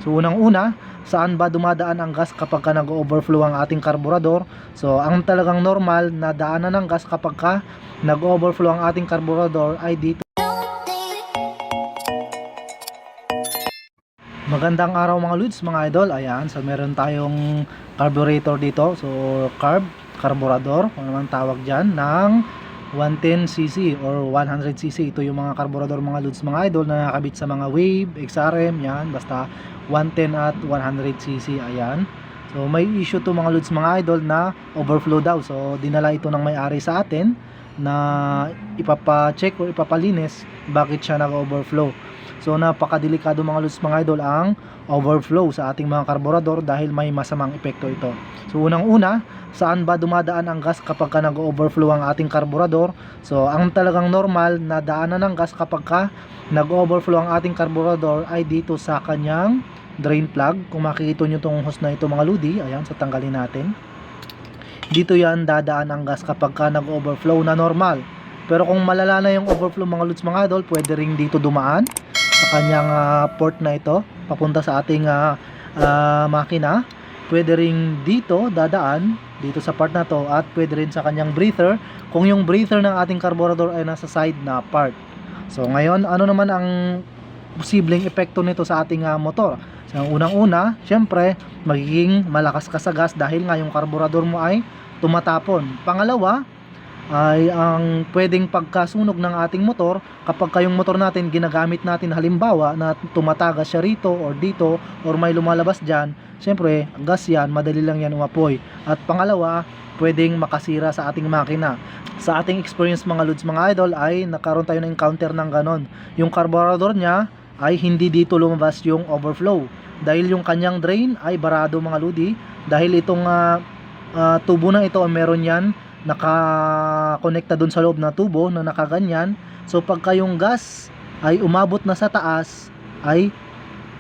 So unang-una, saan ba dumadaan ang gas kapag ka nag-overflow ang ating karburador? So ang talagang normal na daanan ng gas kapag ka nag-overflow ang ating karburador ay dito. Magandang araw mga lods, mga idol. Ayan, so meron tayong carburetor dito. So carburador, kung naman tawag dyan, ng 110cc or 100cc. Ito yung mga carburador mga lods, mga idol, na nakakabit sa mga Wave, XRM, yan, basta 110 at 100cc. Ayan, so may issue to mga lods, mga idol, na overflow daw. So dinala ito ng may-ari sa atin na ipapa-check o ipapalinis bakit siya nag-overflow. So napakadelikado mga lods, mga idol, ang overflow sa ating mga karburador dahil may masamang epekto ito. So unang-una, saan ba dumadaan ang gas kapag ka nag-overflow ang ating karburador? So ang talagang normal na daanan ng gas kapag ka nag-overflow ang ating karburador ay dito sa kanyang drain plug. Kung makikita nyo itong hose na ito mga lodi, ayan, so tanggalin natin. Dito yan dadaan ang gas kapag ka nag-overflow na normal. Pero kung malala na yung overflow mga lods, mga idol, pwede ring dito dumaan sa kanyang port na ito papunta sa ating makina. Pwede ring dito dadaan dito sa part na to, at pwede rin sa kanyang breather kung yung breather ng ating carburetor ay nasa side na part. So ngayon, ano naman ang posibleng epekto nito sa ating motor? So unang-una, syempre magiging malakas ka sa gas dahil nga yung carburetor mo ay tumatapon. Pangalawa ay ang pwedeng pagkasunog ng ating motor kapag yung motor natin ginagamit natin, halimbawa na tumatagas siya rito or dito or may lumalabas dyan, syempre gas yan, madali lang yan umapoy. At pangalawa, pwedeng makasira sa ating makina. Sa ating experience mga lods, mga idol, ay nakaroon tayo ng encounter ng ganon. Yung carburetor niya ay hindi dito lumabas yung overflow dahil yung kanyang drain ay barado mga lodi, dahil itong tubo na ito ay meron yan nakakonekta dun sa loob na tubo na nakaganyan. So pagka yung gas ay umabot na sa taas ay,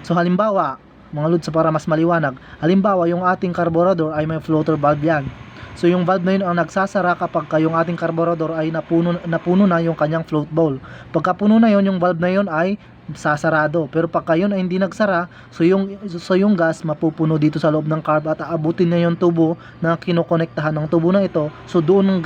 so halimbawa mga lods, para mas maliwanag, halimbawa yung ating carburetor ay may floater valve yan. So yung valve na yun ang nagsasara kapag yung ating carburetor ay napuno na yung kanyang float bowl. Pagka puno na yun, yung valve na yun ay sasarado. Pero pagka yun ay hindi nagsara, so yung gas mapupuno dito sa loob ng carb at aabutin na yung tubo na kinokonektahan ng tubo na ito. So doon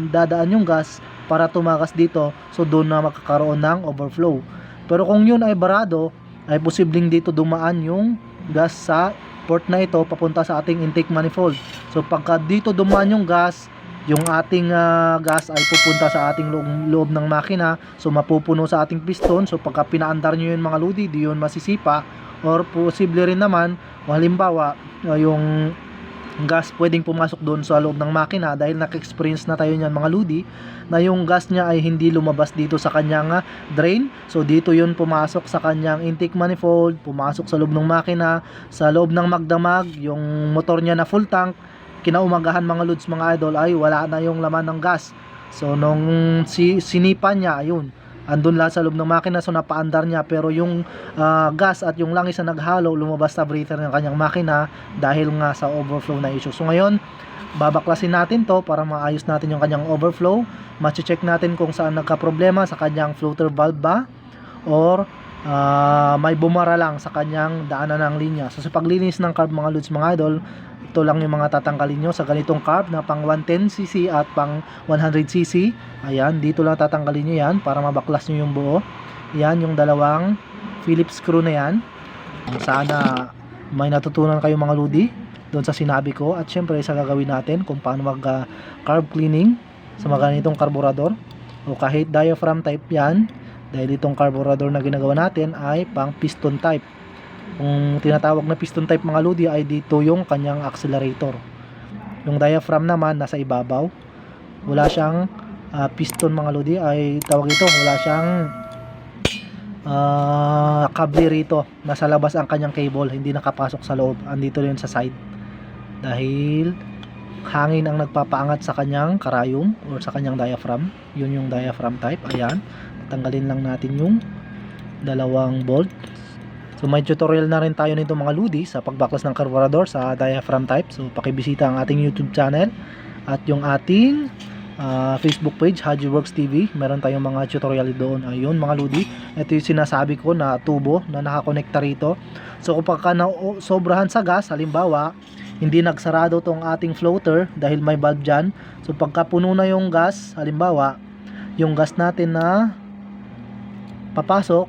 dadaan yung gas para tumakas dito. So doon na makakaroon ng overflow. Pero kung yun ay barado, ay posibleng dito dumaan yung gas sa port na ito papunta sa ating intake manifold. So pagka dito dumaan yung gas, yung ating gas ay pupunta sa ating loob ng makina. So mapupuno sa ating piston. So pagka pinaandar nyo yun mga lodi, di yun masisipa. Or posible rin naman, halimbawa yung gas pwedeng pumasok doon sa loob ng makina dahil naka-experience na tayo niyan mga lodi, na yung gas niya ay hindi lumabas dito sa kanyang drain. So dito yun pumasok sa kanyang intake manifold, pumasok sa loob ng makina, sa loob ng magdamag, yung motor niya na full tank. Kinaumagahan mga lods, mga idol, ay wala na yung laman ng gas. So nung sinipa niya, ayun, andun lang sa loob ng makina, so napaandar niya, pero yung gas at yung langis na naghalo lumabas sa breather ng kanyang makina dahil nga sa overflow na issue. So ngayon, babaklasin natin to para maayos natin yung kanyang overflow. Mache-check natin kung saan nagka-problema, sa kanyang floater valve ba or may bumara lang sa kanyang daanan ng linya. So sa paglinis ng carb mga lods, mga idol, ito lang yung mga tatanggalin nyo sa ganitong carb na pang 110cc at pang 100cc. Ayan, dito lang tatanggalin nyo yan para mabaklas nyo yung buo. Yan, yung dalawang Phillips screw na yan. Sana may natutunan kayo mga lodi doon sa sinabi ko. At syempre sa gagawin natin kung paano mag carb cleaning sa mga ganitong carburetor o kahit diaphragm type yan, dahil itong carburetor na ginagawa natin ay pang piston type. Kung tinatawag na piston type mga lodi ay dito yung kanyang accelerator. Yung diaphragm naman nasa ibabaw. Wala siyang piston mga lodi, ay tawag ito, wala siyang kable rito. Nasa labas ang kanyang cable, hindi nakapasok sa loob. Andito yun sa side. Dahil hangin ang nagpapaangat sa kanyang karayom or sa kanyang diaphragm. Yun yung diaphragm type. Ayan, tanggalin lang natin yung dalawang bolt. So may tutorial na rin tayo nito mga lodi sa pagbaklas ng carburetor sa diaphragm type. So pakibisita ang ating YouTube channel at yung ating Facebook page, Hajiworks TV. Meron tayong mga tutorial doon. Ayun mga lodi, ito yung sinasabi ko na tubo na nakakonekta rito. So kapag sobrahan sa gas, halimbawa hindi nagsarado tong ating floater dahil may valve dyan, so pagka puno na yung gas, halimbawa yung gas natin na papasok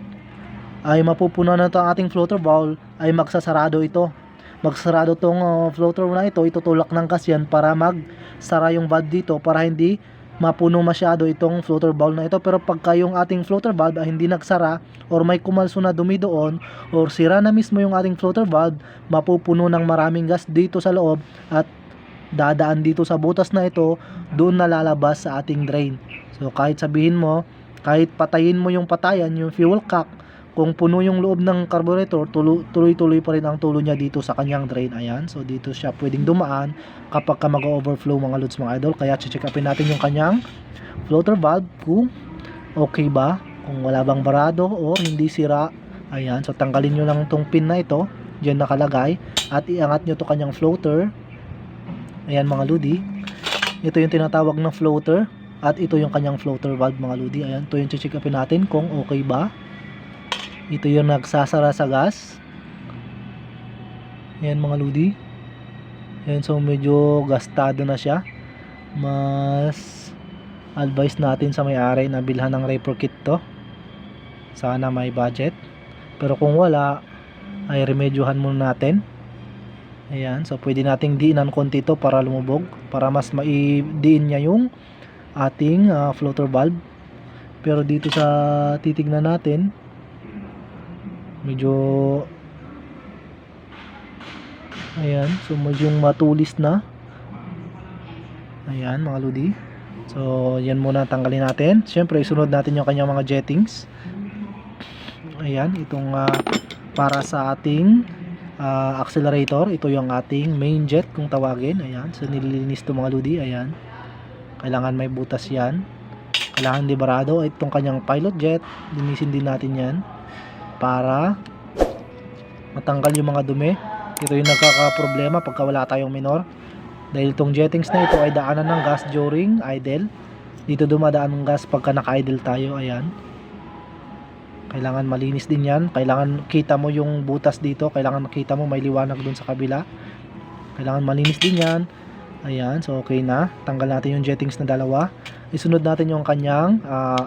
ay mapupuno na itong ating floater valve, ay magsasarado ito. Magsasarado tong floater na ito, itutulak ng gas yan para magsara yung valve dito para hindi mapuno masyado itong floater valve na ito. Pero pagka yung ating floater valve ay hindi nagsara or may kumalso na dumi doon or sira na mismo yung ating floater valve, mapupuno ng maraming gas dito sa loob at dadaan dito sa butas na ito, doon na lalabas sa ating drain. So kahit sabihin mo, kahit patayin mo yung patayan, yung fuel cock, kung puno yung loob ng carburetor, tuloy-tuloy pa rin ang tulo niya dito sa kanyang drain. Ayan, so dito siya pwedeng dumaan kapag ka mag-overflow mga lods mga idol. Kaya check upin natin yung kanyang floater valve kung okay ba, kung wala bang barado o hindi sira. Ayan, so tanggalin nyo lang itong pin na ito, dyan nakalagay, at iangat nyo to kanyang floater. Ayan mga lodi, ito yung tinatawag na floater, at ito yung kanyang floater valve mga lodi. Ayan, ito yung check upin natin kung okay ba. Ito yung nagsasara sa gas. Ayan mga lodi. Ayan, so medyo gastado na siya. Mas advice natin sa may-ari na bilhan ng repair kit to. Sana may budget. Pero kung wala, ay remedyohan muna natin. Ayan, so pwede nating diinan konti to para lumubog, para mas maidiin niya yung ating floater valve. Pero dito sa titignan natin, medyo ayan, so medyo matulis na. Ayan mga lodi, so yan muna tanggalin natin. Syempre isunod natin yung kanyang mga jettings. Ayan, itong para sa ating accelerator, ito yung ating main jet kung tawagin. Ayan, so nililinis to mga lodi. Ayan, kailangan may butas yan, kailangan liberado. Itong kanyang pilot jet, linisin din natin yan para matanggal yung mga dumi. Ito yung nagkakaproblema pagka wala tayong minor, dahil itong jettings na ito ay daanan ng gas during idle. Dito dumadaan ng gas pagka naka-idle tayo. Ayan, kailangan malinis din yan. Kailangan kita mo yung butas dito, kailangan makita mo may liwanag dun sa kabila, kailangan malinis din yan. Ayan, so okay na, tanggal natin yung jettings na dalawa. Isunod natin yung kanyang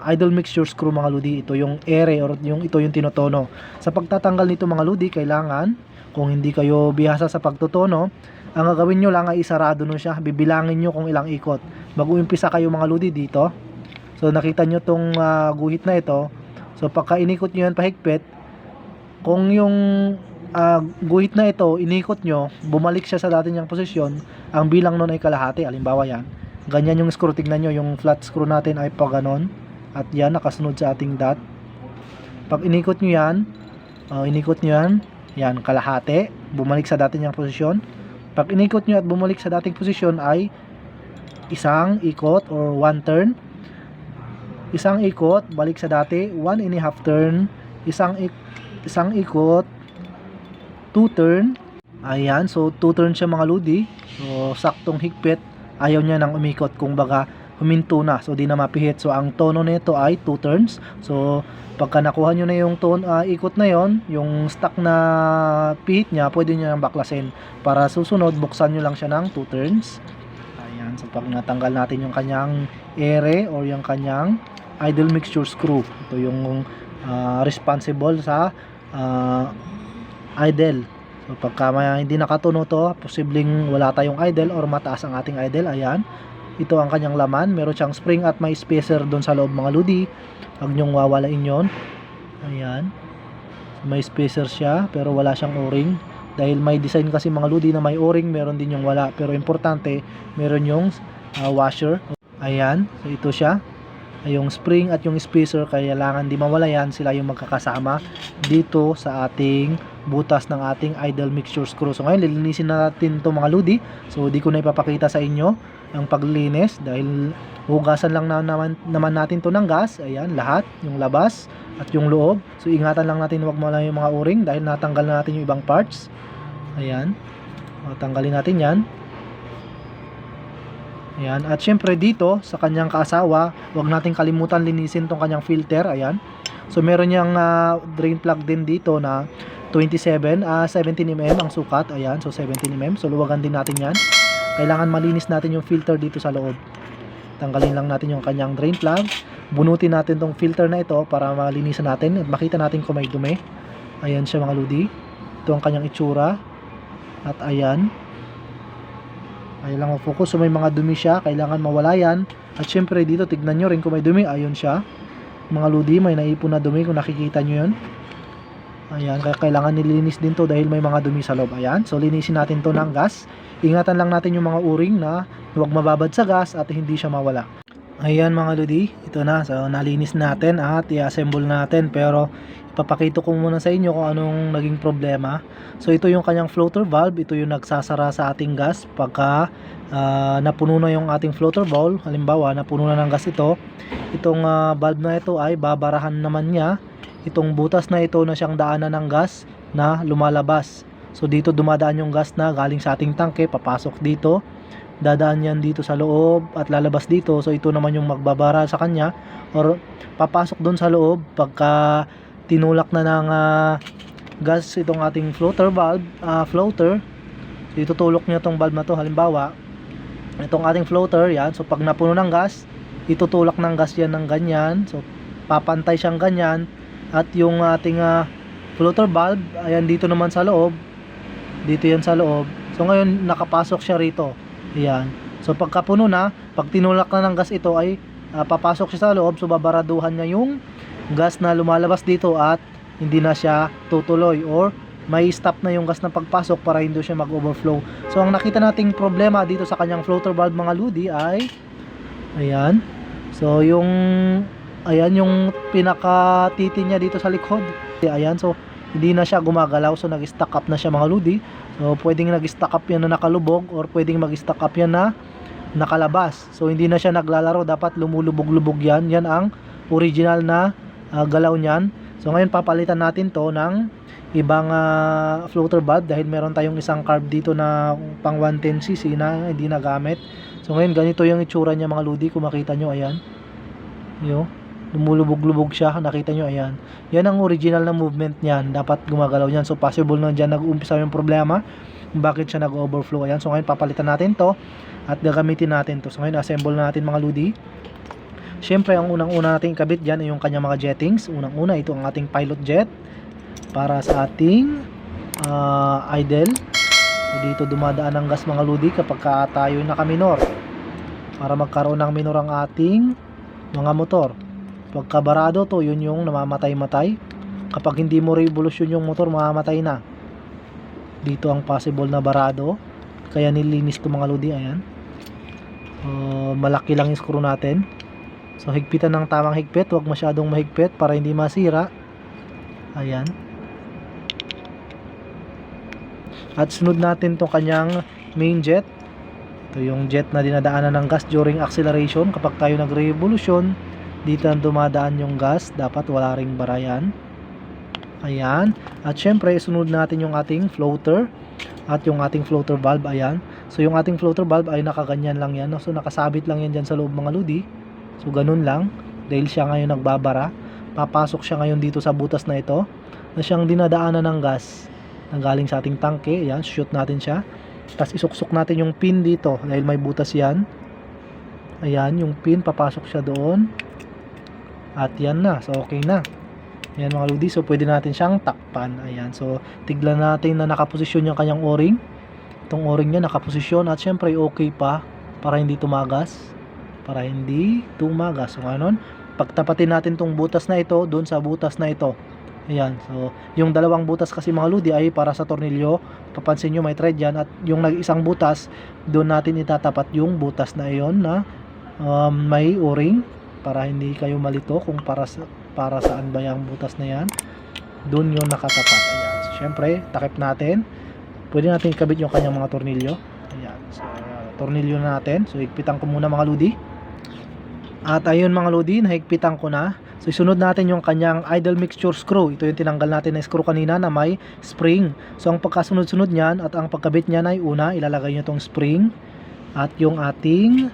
idle mixture screw mga lodi. Ito yung ere or ito yung tinotono. Sa pagtatanggal nito mga lodi, kailangan, kung hindi kayo bihasa sa pagtutono, ang gagawin nyo lang ay isarado nyo siya. Bibilangin nyo kung ilang ikot. Mag-uumpisa kayo mga lodi dito. So nakita nyo tong guhit na ito. So pagka inikot nyo yan pahigpit, kung yung guhit na ito inikot nyo, bumalik siya sa dati niyang posisyon, ang bilang nun ay kalahati. Halimbawa yan, ganyan yung screw, tignan nyo, yung flat screw natin ay pa ganon, at yan nakasunod sa ating dot. Pag inikot nyo yan, yan kalahati, bumalik sa dati niyang posisyon. Pag inikot nyo at bumalik sa dating posisyon ay isang ikot or one turn. Isang ikot, balik sa dati, 1.5 turn. Isang ikot, 2 turn. Ayan, so 2 turn siya mga lodi. So saktong higpit, ayaw niya nang umikot, kung baga huminto na, so di na mapihit. So ang tono nito ay 2 turns. So pagka nakuha nyo na yung ikot na yon, yung stock na pihit niya, pwede nyo nang baklasin. Para susunod, buksan nyo lang siya ng 2 turns. Ayan, so pag natanggal natin yung kanyang ere or yung kanyang idle mixture screw, ito yung responsible sa idle. So pagka hindi nakatuno to, posibleng wala tayong idle or mataas ang ating idle. Ayan, ito ang kanyang laman, meron siyang spring at may spacer doon sa loob mga lodi. Huwag nyong wawalain yon. Ayan, may spacer siya pero wala siyang o-ring, dahil may design kasi mga lodi na may o-ring, meron din yung wala. Pero importante, meron yung washer. Ayan, so ito siya, yung spring at yung spacer, kailangan di mawala yan, sila yung magkakasama dito sa ating butas ng ating idle mixture screw. So ngayon lilinisin natin to mga lodi. So di ko na ipapakita sa inyo ang paglinis dahil hugasan lang naman natin to ng gas. Ayan, lahat, yung labas at yung loob. So ingatan lang natin huwag mawala yung mga o-ring dahil natanggal na natin yung ibang parts. Ayan, tanggalin natin yan. Ayan. At syempre dito sa kanyang kaasawa, huwag nating kalimutan linisin tong kanyang filter. Ayan. So meron niyang drain plug din dito na 17 mm ang sukat. Ayan. So 17 mm. So luwagan din natin yan. Kailangan malinis natin yung filter dito sa loob. Tanggalin lang natin yung kanyang drain plug. Bunutin natin tong filter na ito para malinisan natin at makita natin kung may dumi. Ayan siya mga ludi. Ito ang kanyang itsura. At ayan. Ayan lang mag-focus. So may mga dumi siya. Kailangan mawala yan. At syempre dito tignan nyo rin kung may dumi. Ayun siya. Mga ludi, may naipon na dumi kung nakikita nyo yun. Ayan. Kaya kailangan nilinis din to dahil may mga dumi sa loob. Ayan. So linisin natin to ng gas. Ingatan lang natin yung mga o-ring na huwag mababad sa gas at hindi siya mawala. Ayan mga ludi. Ito na. So nalinis natin at i-assemble natin. Pero papakita ko muna sa inyo kung anong naging problema. So ito yung kanyang floater valve, ito yung nagsasara sa ating gas pagka napuno na yung ating floater valve. Halimbawa napuno na ng gas ito, itong valve na ito ay babarahan naman niya itong butas na ito na siyang daanan ng gas na lumalabas. So dito dumadaan yung gas na galing sa ating tangke, papasok dito, dadaan yan dito sa loob at lalabas dito. So ito naman yung magbabara sa kanya or papasok doon sa loob pagka tinulak na ng gas itong ating floater valve, floater. So itutulok niya itong valve na to. Halimbawa itong ating floater yan, so pag napuno ng gas, itutulak ng gas yan ng ganyan. So papantay siyang ganyan. At yung ating floater valve, ayan dito naman sa loob, dito yan sa loob. So ngayon nakapasok siya rito. Ayan. So pagka puno na, pag tinulak na ng gas ito ay papasok siya sa loob. So babaraduhan niya yung gas na lumalabas dito at hindi na siya tutuloy or may stop na yung gas na pagpasok para hindi siya mag-overflow. So ang nakita nating problema dito sa kanyang floater valve mga ludi ay ayan. So yung ayan yung pinakatiti niya dito sa likod. Ayan, so hindi na siya gumagalaw. So nag-stack up na siya mga ludi. So pwedeng nag-stack up yan na nakalubog or pwedeng mag-stack up yan na nakalabas. So hindi na siya naglalaro, dapat lumulubog-lubog yan. Yan ang original na galaw niyan. So ngayon papalitan natin to ng ibang floater valve dahil meron tayong isang carb dito na pang 110cc na hindi nagamit. So ngayon ganito yung itsura niya mga ludi, kung makita nyo, ayan. Yo, lumulubog-lubog siya, nakita nyo, ayan. Yan ang original na movement niyan, dapat gumagalaw yan. So possible na dyan nag-uumpisa yung problema, bakit siya nag-overflow. Ayan, so ngayon papalitan natin to at gagamitin natin to. So ngayon assemble na natin mga ludi. Siyempre, ang unang-una nating ikabit dyan ay yung kanyang mga jettings. Unang-una, ito ang ating pilot jet para sa ating idle. So, dito dumadaan ang gas mga ludi kapag tayo naka-minor para magkaroon ng minor ang ating mga motor. Pagka barado to, yun yung namamatay-matay. Kapag hindi mo revolution yung motor, mamamatay na. Dito ang possible na barado. Kaya nilinis to mga ludi, ayan. Malaki lang yung screw natin. So higpitan ng tamang higpit, huwag masyadong mahigpit para hindi masira. Ayan. At sunod natin tong kanyang main jet. Ito yung jet na dinadaanan ng gas during acceleration. Kapag tayo nag-revolution, dito ang dumadaan yung gas, dapat wala ring barayan. Ayan. At syempre sunod natin yung ating floater at yung ating floater valve. Ayan. So yung ating floater valve ay nakaganyan lang yan. So nakasabit lang yan dyan sa loob mga ludi. So ganun lang, dahil siya ngayon nagbabara, papasok siya ngayon dito sa butas na ito na siyang dinadaanan ng gas na galing sa ating tangke. Ayan, shoot natin siya, tapos isuksok natin yung pin dito dahil may butas yan. Ayan, yung pin, papasok siya doon at yan na, so okay na. Ayan mga ludi, so pwede natin siyang takpan. Ayan, so tignan natin na nakaposisyon yung kanyang o-ring. Itong o-ring niya nakaposisyon at syempre okay pa para hindi tumagas. Para hindi tumagas. So ganon, pagtapatin natin tong butas na ito doon sa butas na ito. Ayan, so yung dalawang butas kasi mga ludi ay para sa tornilyo. Papansin nyo may thread yan. At yung nag-isang butas, doon natin itatapat yung butas na iyon na may o-ring, para hindi kayo malito kung para saan ba yung butas na yan. Doon yung nakatapat. Ayan, so syempre takip natin. Pwede natin ikabit yung kanyang mga tornilyo. Ayan, so tornilyo natin. So higpitan ko muna mga ludi. At ayun mga lodi, nahigpitan ko na. So isunod natin yung kanyang idle mixture screw. Ito yung tinanggal natin na screw kanina na may spring. So ang pagkasunod-sunod niyan at ang pagkabit niyan ay una, ilalagay nyo tong spring at yung ating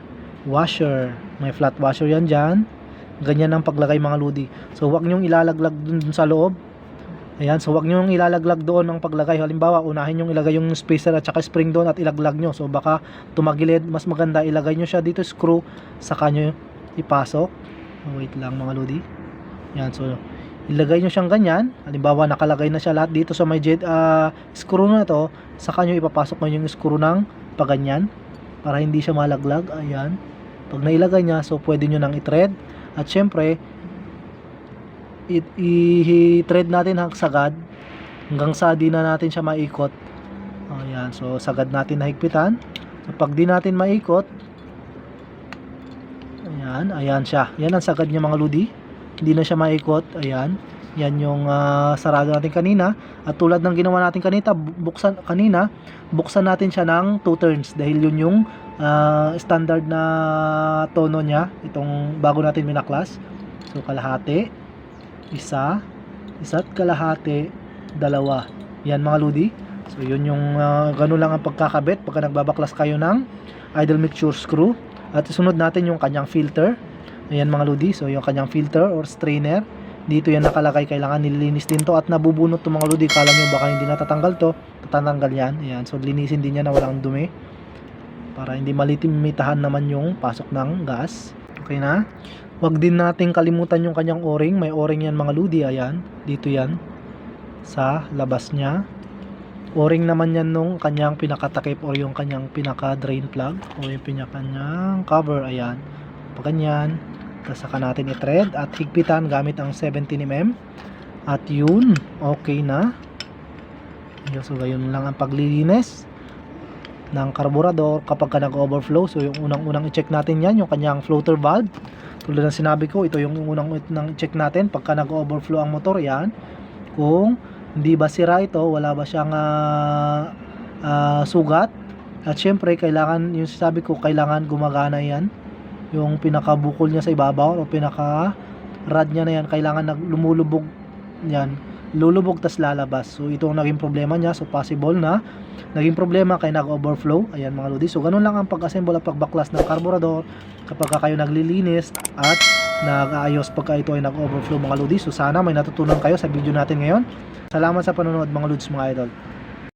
washer. May flat washer yan dyan. Ganyan ang paglagay mga lodi. So wag nyong ilalaglag dun sa loob. Ayan, so wag nyong ilalaglag doon ang paglagay. Halimbawa, unahin nyong ilagay yung spacer at saka spring doon at ilaglag nyo. So baka tumagilid. Mas maganda ilagay nyo siya dito, screw, saka nyo ipasok. Wait lang mga lodi. Yan, so ilagay nyo siyang ganyan. Halimbawa, nakalagay na siya lahat dito sa may screw na to. Saka nyo ipapasok nyo yung screw ng paganyan para hindi siya malaglag. Ayan. Pag nailagay niya, so pwede nyo nang i-thread. At syempre, i-thread natin sagad hanggang sa di na natin siya maikot. Ayan, so sagad natin na higpitan. So pag di natin maikot, ayan siya. Yan ang sagad niya mga lodi. Hindi na siya maikot. Ayan. Yan yung sarado natin kanina. At tulad ng ginawa natin kanina, buksan natin siya ng 2 turns dahil yun yung standard na tono niya. Itong bago natin minaklas. So kalahati, isa't kalahati, dalawa. Yan mga lodi. So yun yung ganun lang ang pagkakabit pagka nagbabaklas kayo ng idle mixture screw. At sunod natin yung kanyang filter. Ayan mga lodi. So yung kanyang filter or strainer, dito yan nakalagay. Kailangan nililinis din to at nabubunot to mga lodi. Kala nyo baka hindi natatanggal to, tatanggal yan. Ayan. So linisin din yan na walang dumi para hindi malitimitahan naman yung pasok ng gas. Okay na. Wag din nating kalimutan yung kanyang o-ring. May o-ring yan mga lodi. Ayan. Dito yan sa labas niya. O-ring naman yan nung kanyang pinakatakip o yung kanyang pinaka drain plug o yung pinakanyang cover. Ayan. Pag ganyan, tapos saka natin i-thread at higpitan gamit ang 17mm. At yun, okay na. So gayon lang ang paglilinis ng karburador kapag ka nag-overflow. So yung unang-unang i-check natin yan, yung kanyang floater valve. Tulad ng sinabi ko, ito yung unang i-check natin pagka nag-overflow ang motor. Yan. Kung hindi ba sira ito, wala ba siyang sugat. At syempre, kailangan, yung sabi ko, kailangan gumagana yan. Yung pinakabukol niya sa ibabaw o pinaka-rod niya na yan, kailangan lumulubog yan. Lulubog tas lalabas. So ito ang naging problema niya. So possible na naging problema kaya nag-overflow. Ayan mga lodi. So ganun lang ang pag-assemble at pagbaklas ng karburador kapag kayo naglilinis at nag-aayos pagka ito ay nag-overflow mga lodi. So sana may natutunan kayo sa video natin ngayon. Salamat sa panonood mga lods mga idol.